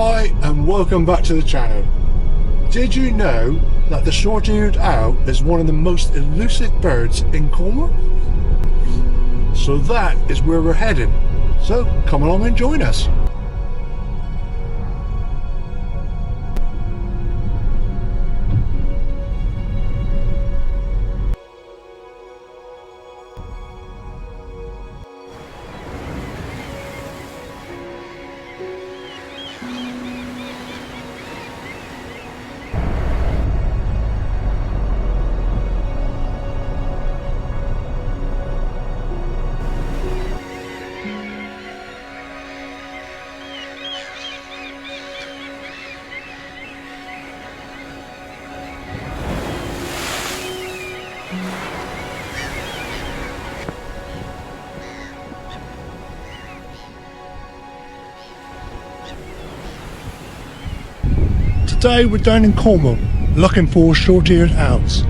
Hi and welcome back to the channel. Did you know that the short-eared owl is one of the most elusive birds in Cornwall? So that is where we're heading. So come along and join us. Today we're down in Cornwall looking for short-eared owls.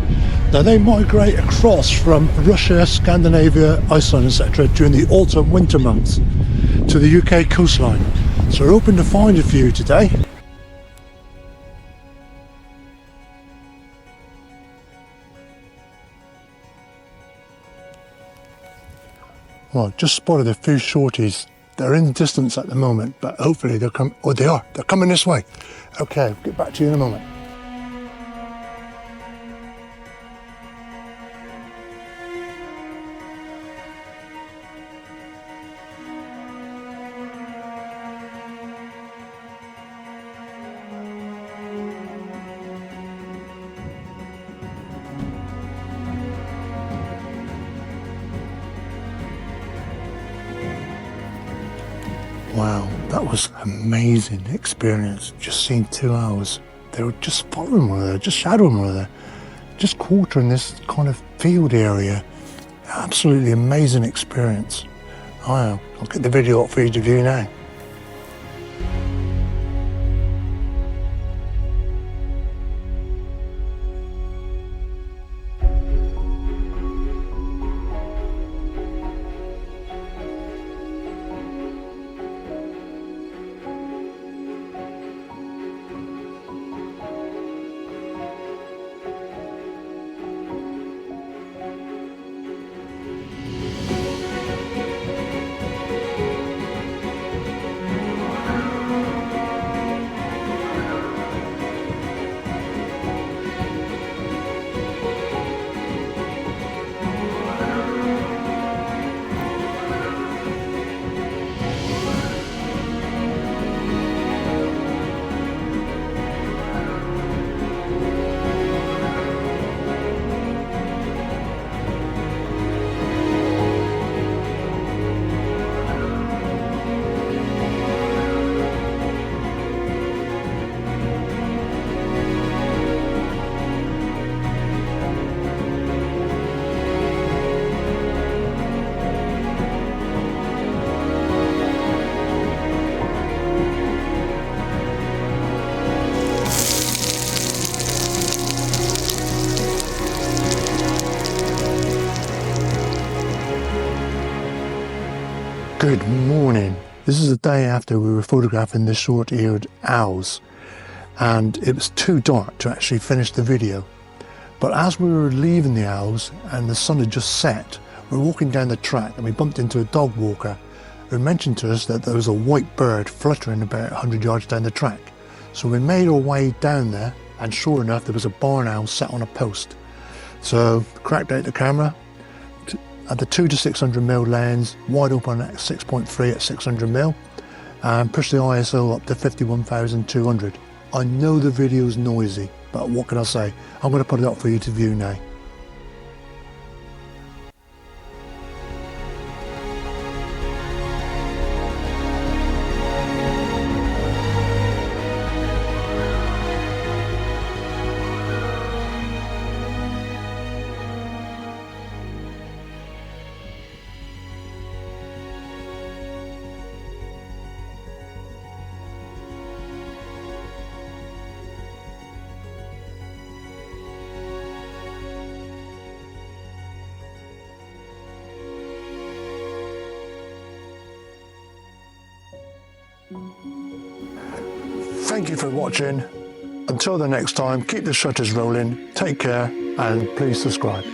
Now they migrate across from Russia, Scandinavia, Iceland etc. during the autumn winter months to the UK coastline. So we're hoping to find a few today. Well, just spotted a few shorties. They're in the distance at the moment, but hopefully they'll come. Oh, they are. They're coming this way. Okay, I'll get back to you in a moment. Wow, that was an amazing experience. Just seeing 2 owls. They were just following one another, just shadowing one another, just quartering this kind of field area. Absolutely amazing experience. I'll get the video up for you to view now. Good morning. This is the day after we were photographing the short-eared owls, and it was too dark to actually finish the video. But as we were leaving the owls and the sun had just set, we were walking down the track and we bumped into a dog walker who mentioned to us that there was a white bird fluttering about 100 yards down the track. So we made our way down there, and sure enough there was a barn owl sat on a post. So cracked out the camera at the 2 to 600mm lens, wide open at 6.3 at 600mm, and push the ISO up to 51,200. I know the video's noisy, but what can I say? I'm going to put it up for you to view now. thank you for watching. Until the next time, keep the shutters rolling, take care, and please subscribe.